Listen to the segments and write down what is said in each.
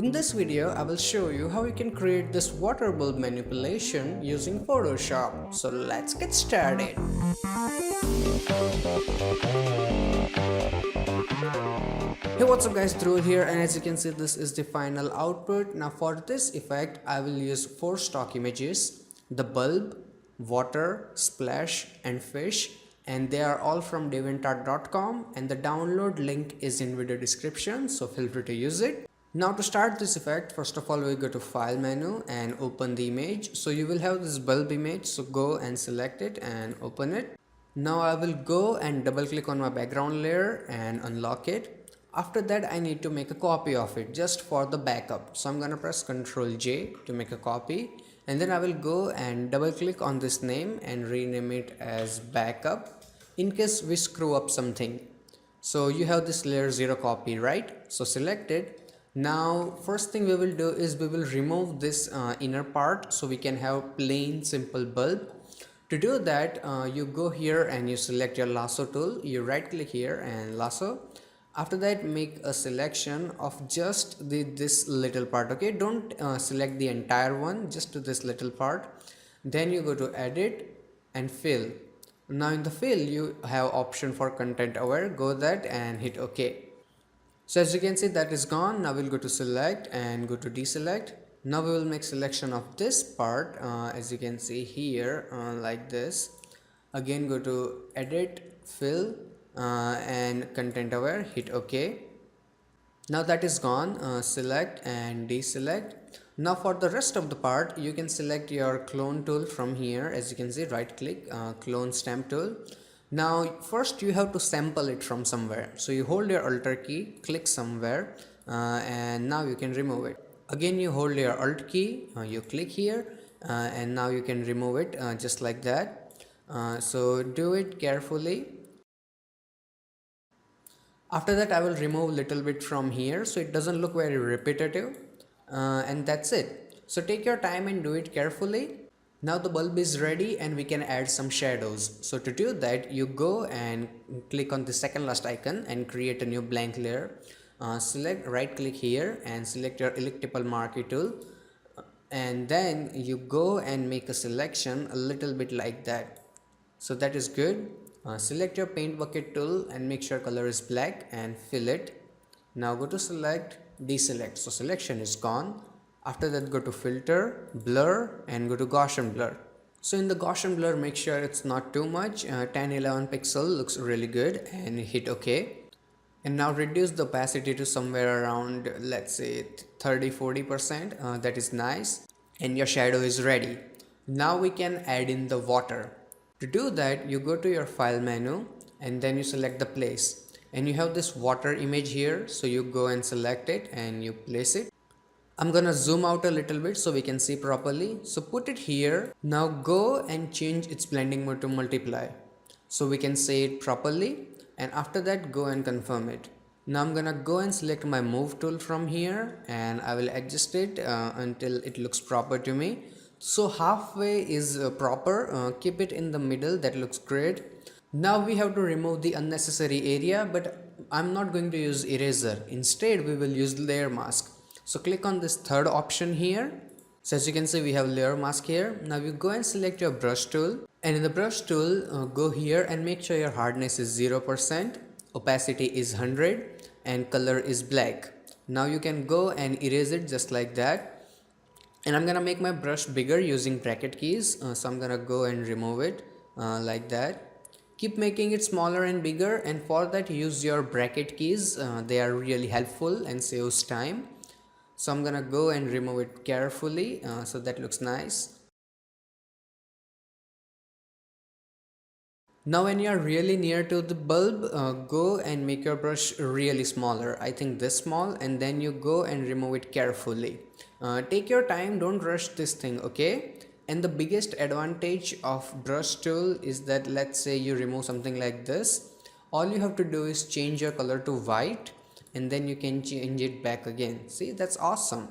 In this video, I will show you how you can create this water bulb manipulation using Photoshop. So let's get started. Hey, what's up guys, Dhruv here, and as you can see, this is the final output. Now for this effect, I will use 4 stock images: the bulb, water, splash and fish, and they are all from devantart.com, and the download link is in video description, so feel free to use it. Now to start this effect, first of all we go to file menu and open the image. So you will have this bulb image, so go and select it and open it. Now I will go and double click on my background layer and unlock it. After that I need to make a copy of it just for the backup. So I'm gonna press Ctrl J to make a copy, and then I will go and double click on this name and rename it as backup in case we screw up something. So you have this layer 0 copy, right? So select it. Now first thing we will do is we will remove this inner part so we can have plain simple bulb. To do that, you go here and you select your lasso tool, you right click here and lasso. After that, make a selection of just this little part. Okay, don't select the entire one, just to this little part. Then you go to edit and fill. Now in the fill you have option for content aware, go that and hit OK. So as you can see, that is gone. Now we'll go to select and go to deselect. Now we will make selection of this part, as you can see here, like this. Again go to edit, fill and content aware, hit OK. Now that is gone, select and deselect. Now for the rest of the part, you can select your clone tool from here. As you can see, right click, clone stamp tool. Now first you have to sample it from somewhere. So you hold your alt key, click somewhere, and now you can remove it. Again you hold your alt key, you click here, and now you can remove it just like that. So do it carefully. After that I will remove little bit from here so it doesn't look very repetitive, and that's it. So take your time and do it carefully. Now the bulb is ready and we can add some shadows. So to do that, you go and click on the second last icon and create a new blank layer. Select, right click here and select your elliptical marquee tool, and then you go and make a selection a little bit like that. So that is good. Select your paint bucket tool and make sure color is black and fill it. Now go to select, deselect. So selection is gone. After that go to filter, blur and go to Gaussian blur. So in the Gaussian blur, make sure it's not too much. 10-11 pixel looks really good and hit OK. And now reduce the opacity to somewhere around, let's say 30-40%. That is nice. And your shadow is ready. Now we can add in the water. To do that, you go to your file menu and then you select the place. And you have this water image here. So you go and select it and you place it. I'm gonna zoom out a little bit so we can see properly. So put it here. Now go and change its blending mode to multiply so we can see it properly, and after that go and confirm it. Now I'm gonna go and select my move tool from here and I will adjust it until it looks proper to me. So halfway is proper, keep it in the middle, that looks great. Now we have to remove the unnecessary area, but I'm not going to use eraser. Instead we will use layer mask. So click on this third option here. So as you can see, we have layer mask here. Now you go and select your brush tool, and in the brush tool go here and make sure your hardness is 0%, opacity is 100 and color is black. Now you can go and erase it just like that. And I'm gonna make my brush bigger using bracket keys. So I'm gonna go and remove it like that. Keep making it smaller and bigger, and for that use your bracket keys. They are really helpful and saves time. So I'm gonna go and remove it carefully, so that looks nice. Now when you are really near to the bulb, go and make your brush really smaller. I think this small, and then you go and remove it carefully. Take your time, don't rush this thing, okay? And the biggest advantage of brush tool is that, let's say you remove something like this, all you have to do is change your color to white and then you can change it back again. See, that's awesome.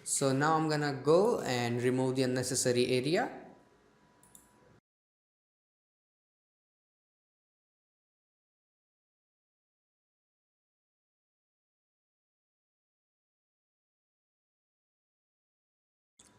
So now I'm gonna go and remove the unnecessary area.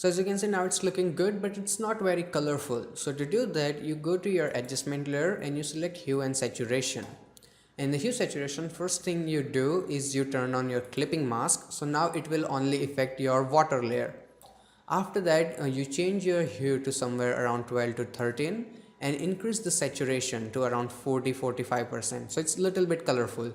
So as you can see now it's looking good, but it's not very colorful. So to do that, you go to your adjustment layer and you select hue and saturation. In the hue saturation, first thing you do is you turn on your clipping mask. So now it will only affect your water layer. After that, you change your hue to somewhere around 12 to 13 and increase the saturation to around 40-45%. So it's a little bit colorful.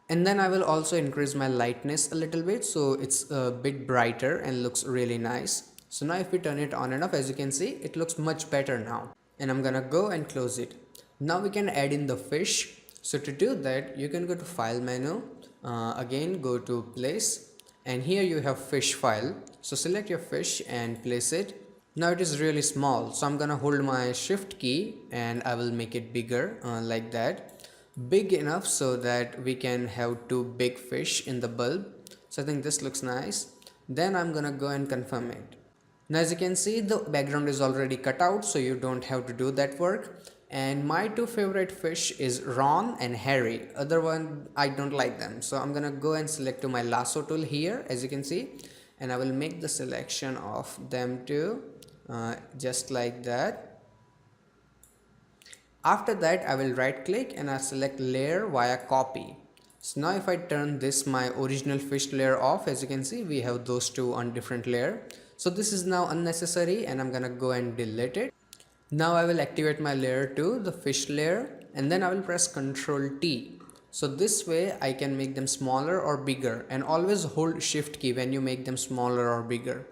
And then I will also increase my lightness a little bit so it's a bit brighter and looks really nice. So now if we turn it on and off, as you can see, it looks much better now. And I'm gonna go and close it. Now we can add in the fish. So to do that, you can go to file menu, again go to place, and here you have fish file. So select your fish and place it. Now it is really small, so I'm gonna hold my shift key and I will make it bigger, like that, big enough so that we can have two big fish in the bulb. So I think this looks nice. Then I'm gonna go and confirm it. Now as you can see, the background is already cut out, so you don't have to do that work. And my two favorite fish is Ron and Harry. Other one, I don't like them. So I'm gonna go and select to my lasso tool here, as you can see, and I will make the selection of them too, just like that. After that, I will right click and I select layer via copy. So now if I turn this my original fish layer off, as you can see, we have those two on different layer. So this is now unnecessary and I'm gonna go and delete it. Now I will activate my layer 2, the fish layer, and then I will press Ctrl T. So this way I can make them smaller or bigger, and always hold shift key when you make them smaller or bigger.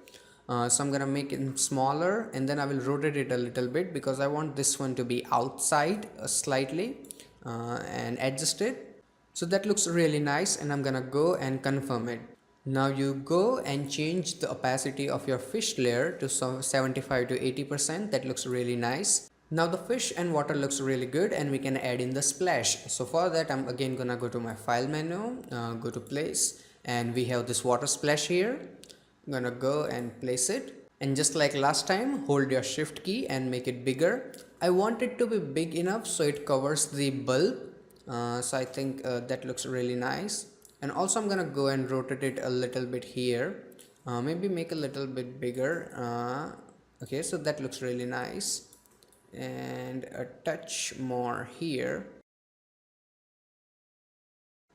So I'm gonna make it smaller and then I will rotate it a little bit because I want this one to be outside slightly, and adjust it. So that looks really nice and I'm gonna go and confirm it. Now you go and change the opacity of your fish layer to 75 to 80%. That looks really nice. Now the fish and water looks really good and we can add in the splash. So for that I'm again gonna go to my file menu, go to place, and we have this water splash here. I'm gonna go and place it, and just like last time, hold your shift key and make it bigger. I want it to be big enough so it covers the bulb. So I think that looks really nice. And also I'm gonna go and rotate it a little bit here, maybe make a little bit bigger. Okay, so that looks really nice, and a touch more here.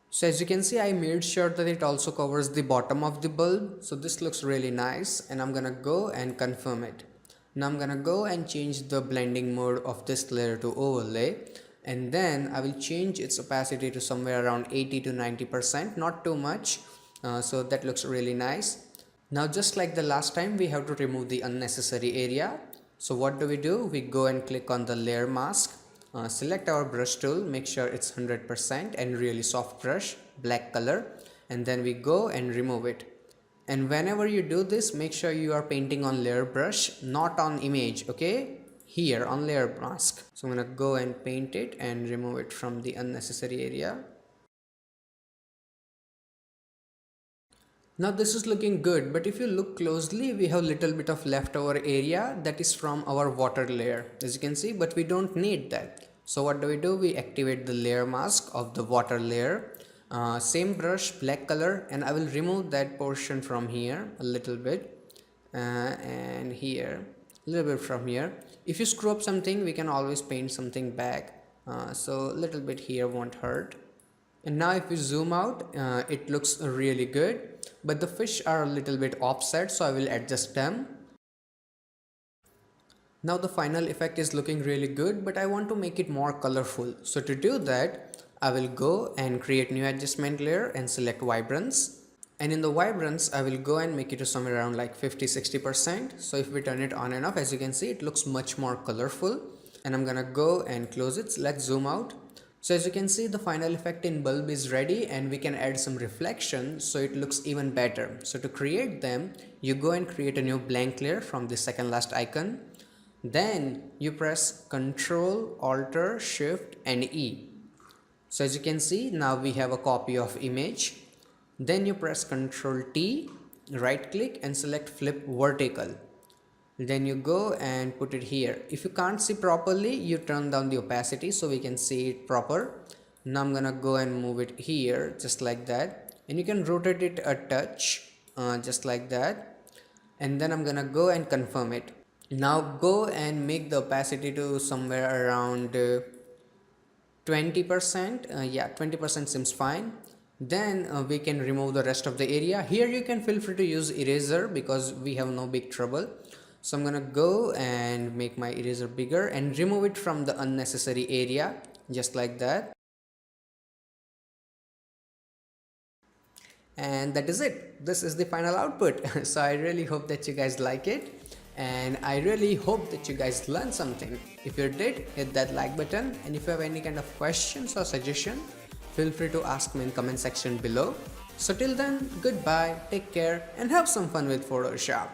So as you can see, I made sure that it also covers the bottom of the bulb. So this looks really nice and I'm gonna go and confirm it. Now I'm gonna go and change the blending mode of this layer to overlay, and then I will change its opacity to somewhere around 80 to 90%, not too much. So that looks really nice. Now just like the last time, we have to remove the unnecessary area. So what do? We go and click on the layer mask, select our brush tool, make sure it's 100% and really soft brush, black color, and then we go and remove it. And whenever you do this, make sure you are painting on layer brush, not on image, okay? Here on layer mask. So I'm gonna go and paint it and remove it from the unnecessary area. Now this is looking good, but if you look closely, we have little bit of leftover area that is from our water layer, as you can see, but we don't need that. So what do? We activate the layer mask of the water layer, same brush, black color, and I will remove that portion from here a little bit, and here a little bit from here. If you screw up something, we can always paint something back, so a little bit here won't hurt. And now if you zoom out, it looks really good, but the fish are a little bit offset, so I will adjust them. Now the final effect is looking really good, but I want to make it more colorful. So to do that, I will go and create new adjustment layer and select vibrance. And in the vibrance, I will go and make it to somewhere around like 50-60%. So if we turn it on and off, as you can see, it looks much more colorful. And I'm gonna go and close it. So let's zoom out. So as you can see, the final effect in bulb is ready, and we can add some reflection so it looks even better. So to create them, you go and create a new blank layer from the second last icon. Then you press Ctrl, Alt, Shift and E. So as you can see, now we have a copy of image. Then you press Ctrl T, right click and select flip vertical. Then you go and put it here. If you can't see properly, you turn down the opacity so we can see it proper. Now I'm gonna go and move it here just like that, and you can rotate it a touch, just like that. and then I'm gonna go and confirm it. Now go and make the opacity to somewhere around 20%. Yeah, 20% seems fine. Then we can remove the rest of the area. Here you can feel free to use eraser because we have no big trouble. So I'm gonna go and make my eraser bigger and remove it from the unnecessary area, just like that. And that is it. This is the final output. So I really hope that you guys like it, and I really hope that you guys learned something. If you did, hit that like button, and if you have any kind of questions or suggestion, feel free to ask me in comment section below. So till then, goodbye, take care, and have some fun with Photoshop.